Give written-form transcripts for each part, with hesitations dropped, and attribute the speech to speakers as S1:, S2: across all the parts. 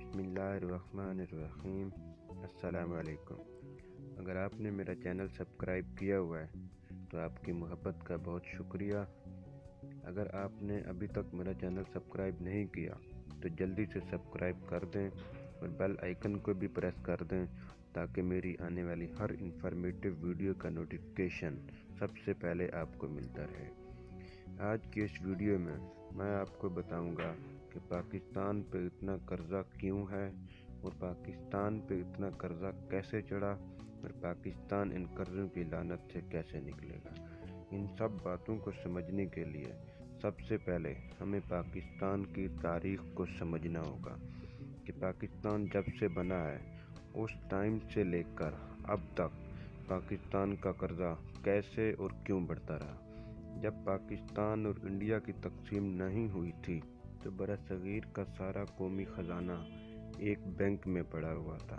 S1: बिस्मिल्लाहिर्रहमानिर्रहीम। अस्सलाम वालेकुम। अगर आपने मेरा चैनल सब्सक्राइब किया हुआ है तो आपकी मोहब्बत का बहुत शुक्रिया। अगर आपने अभी तक मेरा चैनल सब्सक्राइब नहीं किया तो जल्दी से सब्सक्राइब कर दें और बेल आइकन को भी प्रेस कर दें ताकि मेरी आने वाली हर इंफॉर्मेटिव वीडियो का नोटिफिकेशन सबसे पहले आपको मिलता रहे। आज की इस वीडियो में मैं आपको बताऊंगा कि पाकिस्तान पे इतना कर्ज़ा क्यों है और पाकिस्तान पे इतना कर्ज़ा कैसे चढ़ा और पाकिस्तान इन कर्ज़ों की लानत से कैसे निकलेगा। इन सब बातों को समझने के लिए सबसे पहले हमें पाकिस्तान की तारीख़ को समझना होगा कि पाकिस्तान जब से बना है उस टाइम से लेकर अब तक पाकिस्तान का कर्ज़ा कैसे और क्यों बढ़ता रहा। जब पाकिस्तान और इंडिया की तकसीम नहीं हुई थी तो बरसगीर का सारा कौमी ख़जाना एक बैंक में पड़ा हुआ था।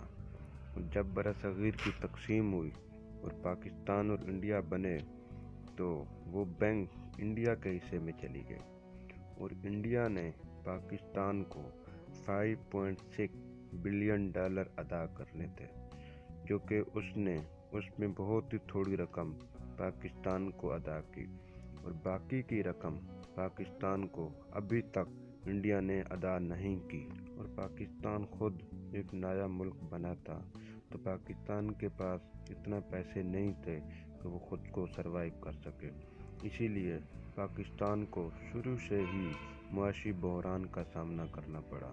S1: जब बरसगीर की तकसीम हुई और पाकिस्तान और इंडिया बने तो वो बैंक इंडिया के हिस्से में चली गई और इंडिया ने पाकिस्तान को $5.6 बिलियन अदा करने थे, जो कि उसमें बहुत ही थोड़ी रकम पाकिस्तान को अदा की और बाकी की रकम पाकिस्तान को अभी तक इंडिया ने अदा नहीं की। और पाकिस्तान खुद एक नया मुल्क बना था तो पाकिस्तान के पास इतना पैसे नहीं थे कि वो खुद को सरवाइव कर सके। इसीलिए पाकिस्तान को शुरू से ही मुआशी बहरान का सामना करना पड़ा,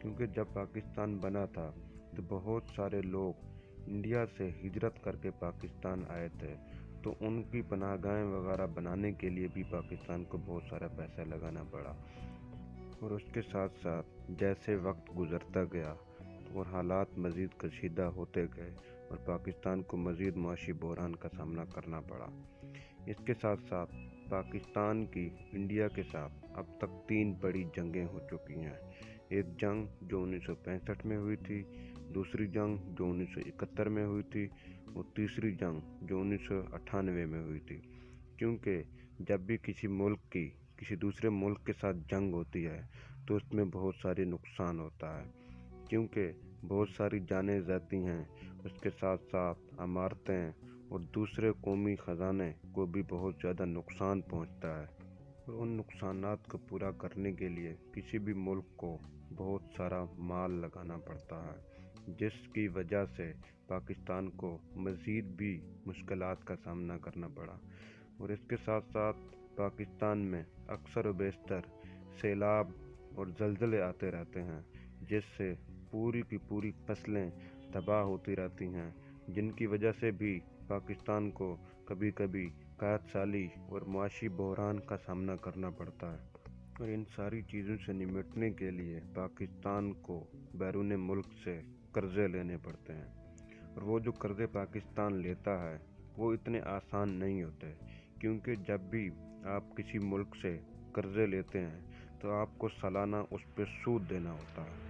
S1: क्योंकि जब पाकिस्तान बना था तो बहुत सारे लोग इंडिया से हिजरत करके पाकिस्तान आए थे, तो उनकी पनाहगाहें वगैरह बनाने के लिए भी पाकिस्तान को बहुत सारा पैसा लगाना पड़ा। और उसके साथ साथ जैसे वक्त गुज़रता गया और हालात मज़ीद कशीदा होते गए और पाकिस्तान को मज़ीद मुआशी बहरान का सामना करना पड़ा। इसके साथ साथ पाकिस्तान की इंडिया के साथ अब तक 3 बड़ी जंगें हो चुकी हैं। एक जंग जो 1965 में हुई थी, दूसरी जंग जो 1971 में हुई थी और तीसरी जंग जो 1998 में हुई थी। क्योंकि जब भी किसी दूसरे मुल्क के साथ जंग होती है तो उसमें बहुत सारे नुकसान होता है, क्योंकि बहुत सारी जानें जाती हैं, उसके साथ साथ इमारतें और दूसरे कौमी ख़जाने को भी बहुत ज़्यादा नुकसान पहुंचता है। और उन नुकसानात को पूरा करने के लिए किसी भी मुल्क को बहुत सारा माल लगाना पड़ता है, जिसकी वजह से पाकिस्तान को मज़ीद भी मुश्किलात का सामना करना पड़ा। और इसके साथ साथ पाकिस्तान में अक्सर व बेशतर सैलाब और ज़लज़ले आते रहते हैं, जिससे पूरी की पूरी फसलें तबाह होती रहती हैं, जिनकी वजह से भी पाकिस्तान को कभी कभी क़हत साली और मुआशी बहरान का सामना करना पड़ता है। और इन सारी चीज़ों से निपटने के लिए पाकिस्तान को बैरून मुल्क से कर्ज़े लेने पड़ते हैं। और वो जो कर्ज़े पाकिस्तान लेता है वो इतने आसान नहीं होते, क्योंकि जब भी आप किसी मुल्क से कर्ज़े लेते हैं तो आपको सालाना उस पर सूद देना होता है।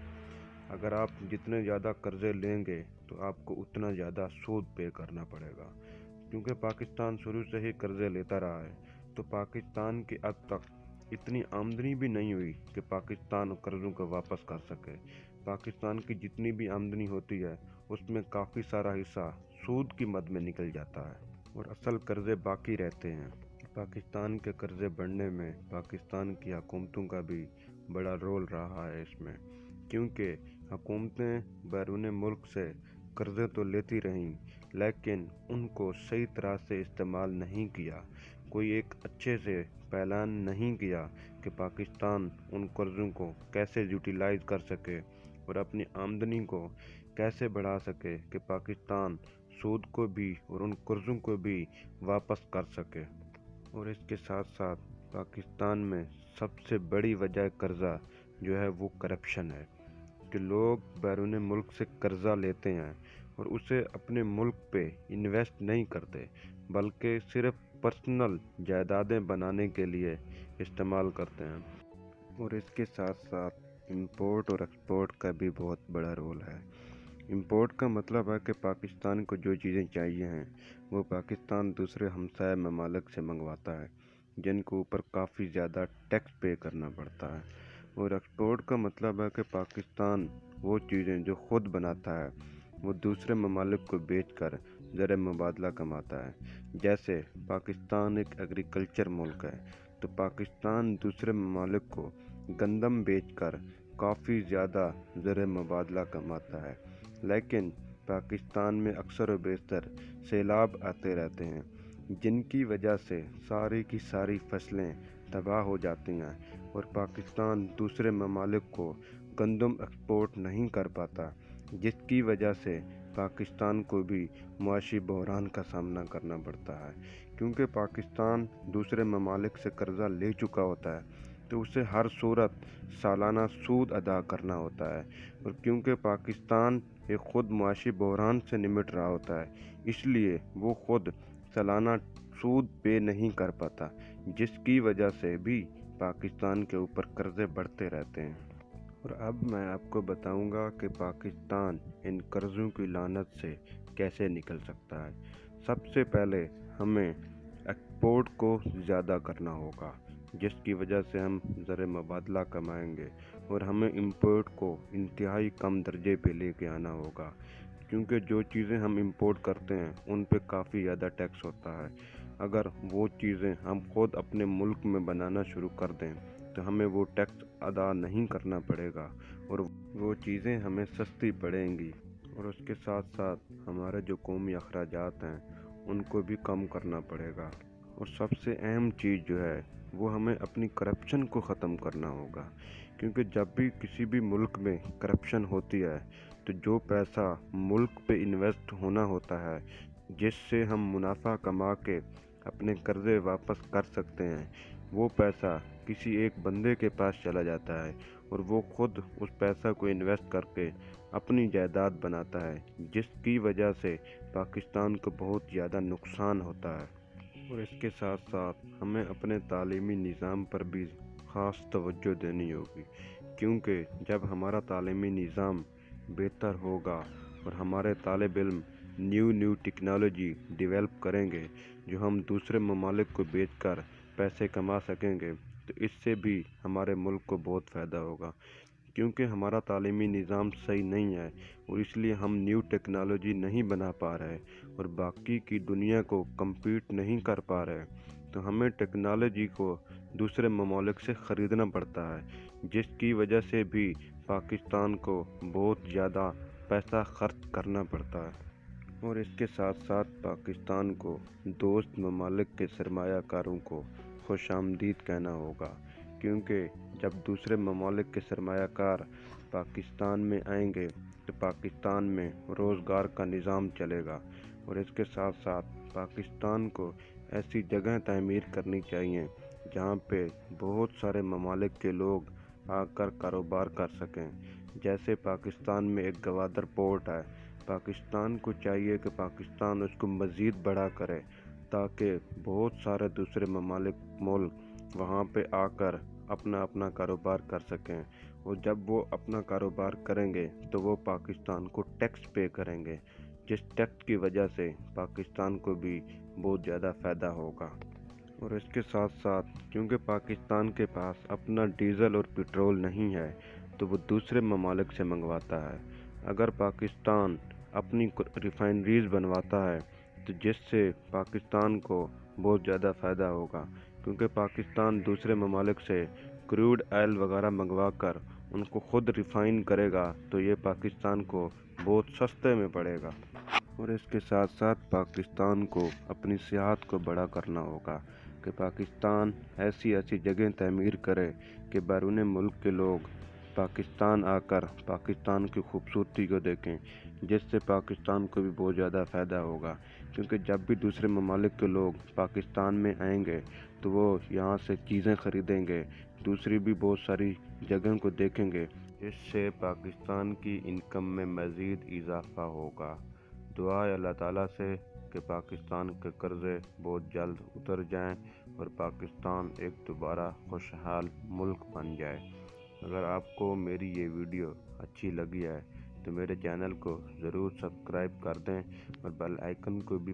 S1: अगर आप जितने ज़्यादा कर्ज़े लेंगे तो आपको उतना ज़्यादा सूद पे करना पड़ेगा। क्योंकि पाकिस्तान शुरू से ही कर्ज़े लेता रहा है तो पाकिस्तान की अब तक इतनी आमदनी भी नहीं हुई कि पाकिस्तान कर्ज़ों को वापस कर सके। पाकिस्तान की जितनी भी आमदनी होती है उसमें काफ़ी सारा हिस्सा सूद की मद में निकल जाता है और असल कर्ज़े बाकी रहते हैं। पाकिस्तान के कर्ज़े बढ़ने में पाकिस्तान की हुकूमतों का भी बड़ा रोल रहा है इसमें, क्योंकि हुकूमतें बैरून मुल्क से कर्ज़े तो लेती रहीं लेकिन उनको सही तरह से इस्तेमाल नहीं किया। कोई एक अच्छे से प्लान नहीं किया कि पाकिस्तान उन कर्ज़ों को कैसे यूटिलाइज़ कर सके और अपनी आमदनी को कैसे बढ़ा सके कि पाकिस्तान सूद को भी और उन कर्ज़ों को भी वापस कर सके। और इसके साथ साथ पाकिस्तान में सबसे बड़ी वजह कर्ज़ा जो है वो करप्शन है, कि लोग बैरून मुल्क से कर्ज़ा लेते हैं और उसे अपने मुल्क पे इन्वेस्ट नहीं करते, बल्कि सिर्फ पर्सनल जायदादें बनाने के लिए इस्तेमाल करते हैं। और इसके साथ साथ इंपोर्ट और एक्सपोर्ट का भी बहुत बड़ा रोल है। इंपोर्ट का मतलब है कि पाकिस्तान को जो चीज़ें चाहिए हैं वो पाकिस्तान दूसरे हमसाया ममालिक से मंगवाता है, जिनको ऊपर काफ़ी ज़्यादा टैक्स पे करना पड़ता है। और एक्सपोर्ट का मतलब है कि पाकिस्तान वो चीज़ें जो खुद बनाता है वो दूसरे ममालिक को बेचकर ज़र मुबादला कमाता है। जैसे पाकिस्तान एक एग्रीकल्चर मुल्क है, तो पाकिस्तान दूसरे ममालिक को गंदम बेचकर काफ़ी ज़्यादा ज़र मुबादला कमाता है। लेकिन पाकिस्तान में अक्सर व बेशतर सैलाब आते रहते हैं, जिनकी वजह से सारी की सारी फसलें तबाह हो जाती हैं और पाकिस्तान दूसरे ममालिक को गंदम एक्सपोर्ट नहीं कर पाता, जिसकी वजह से पाकिस्तान को भी मुआशी बहरान का सामना करना पड़ता है। क्योंकि पाकिस्तान दूसरे ममालिक से कर्ज़ा ले चुका होता है, तो उसे हर सूरत सालाना सूद अदा करना होता है, और क्योंकि पाकिस्तान एक ख़ुद मुआशी बहरान से निमट रहा होता है, इसलिए वो ख़ुद सालाना सूद पे नहीं कर पाता, जिसकी वजह से भी पाकिस्तान के ऊपर कर्ज़े बढ़ते रहते हैं। और अब मैं आपको बताऊंगा कि पाकिस्तान इन कर्ज़ों की लानत से कैसे निकल सकता है। सबसे पहले हमें एक्सपोर्ट को ज़्यादा करना होगा, जिसकी वजह से हम ज़र मुबादला कमाएंगे, और हमें इंपोर्ट को इंतहाई कम दर्जे पे लेके आना होगा, क्योंकि जो चीज़ें हम इंपोर्ट करते हैं उन पे काफ़ी ज़्यादा टैक्स होता है। अगर वो चीज़ें हम खुद अपने मुल्क में बनाना शुरू कर दें तो हमें वो टैक्स अदा नहीं करना पड़ेगा और वो चीज़ें हमें सस्ती पड़ेंगी, और उसके साथ साथ हमारे जो कौमी अखराजात हैं उनको भी कम करना पड़ेगा। और सबसे अहम चीज़ जो है वो हमें अपनी करप्शन को ख़त्म करना होगा, क्योंकि जब भी किसी भी मुल्क में करप्शन होती है तो जो पैसा मुल्क पे इन्वेस्ट होना होता है, जिससे हम मुनाफा कमा के अपने कर्ज़े वापस कर सकते हैं, वो पैसा किसी एक बंदे के पास चला जाता है और वो खुद उस पैसा को इन्वेस्ट करके अपनी जायदाद बनाता है, जिसकी वजह से पाकिस्तान को बहुत ज़्यादा नुकसान होता है। और इसके साथ साथ हमें अपने तालीमी निज़ाम पर भी ख़ास तवज्जो देनी होगी, क्योंकि जब हमारा तालीमी निज़ाम बेहतर होगा और हमारे तालिब इल्म न्यू टेक्नोलॉजी डेवलप करेंगे जो हम दूसरे ममालिक को बेचकर पैसे कमा सकेंगे, तो इससे भी हमारे मुल्क को बहुत फ़ायदा होगा। क्योंकि हमारा तालीमी निज़ाम सही नहीं है और इसलिए हम न्यू टेक्नोलॉजी नहीं बना पा रहे और बाकी की दुनिया को कम्पीट नहीं कर पा रहे, तो हमें टेक्नोलॉजी को दूसरे ममालिक से ख़रीदना पड़ता है, जिसकी वजह से भी पाकिस्तान को बहुत ज़्यादा पैसा खर्च करना पड़ता है। और इसके साथ साथ पाकिस्तान को दोस्त ममालिक के सरमायाकारों को खुशामदीद कहना होगा, क्योंकि जब दूसरे ममालिक के सरमायाकार पाकिस्तान में आएंगे तो पाकिस्तान में रोज़गार का निज़ाम चलेगा। और इसके साथ साथ पाकिस्तान को ऐसी जगह तामीर करनी चाहिए जहाँ पे बहुत सारे ममालिक के लोग आकर कारोबार कर सकें। जैसे पाकिस्तान में एक गवादर पोर्ट है, पाकिस्तान को चाहिए कि पाकिस्तान उसको मज़ीद बड़ा करे ताकि बहुत सारे दूसरे ममालिक मुल्क वहाँ पे आकर अपना अपना कारोबार कर सकें, और जब वो अपना कारोबार करेंगे तो वो पाकिस्तान को टैक्स पे करेंगे, जिस टैक्स की वजह से पाकिस्तान को भी बहुत ज़्यादा फ़ायदा होगा। और इसके साथ साथ क्योंकि पाकिस्तान के पास अपना डीज़ल और पेट्रोल नहीं है तो वो दूसरे ममालिक से मंगवाता है। अगर पाकिस्तान अपनी रिफाइनरीज बनवाता है तो जिससे पाकिस्तान को बहुत ज़्यादा फ़ायदा होगा, क्योंकि पाकिस्तान दूसरे ममालिक से क्रूड ऑयल वगैरह मंगवा कर उनको ख़ुद रिफ़ाइन करेगा तो ये पाकिस्तान को बहुत सस्ते में पड़ेगा। और इसके साथ साथ पाकिस्तान को अपनी सियाहत को बड़ा करना होगा कि पाकिस्तान ऐसी ऐसी जगह तमीर करे कि बैरून मुल्क के लोग पाकिस्तान आकर पाकिस्तान की खूबसूरती को देखें, जिससे पाकिस्तान को भी बहुत ज़्यादा फ़ायदा होगा। क्योंकि जब भी दूसरे ममालिक के लोग पाकिस्तान में आएंगे तो वो यहाँ से चीज़ें ख़रीदेंगे, दूसरी भी बहुत सारी जगहों को देखेंगे, जिससे पाकिस्तान की इनकम में मज़ीद इजाफ़ा होगा। दुआ है अल्लाह ताला से कि पाकिस्तान के कर्ज़े बहुत जल्द उतर जाएं और पाकिस्तान एक दोबारा खुशहाल मुल्क बन जाए। अगर आपको मेरी ये वीडियो अच्छी लगी है तो मेरे चैनल को ज़रूर सब्सक्राइब कर दें और बेल आइकन को भी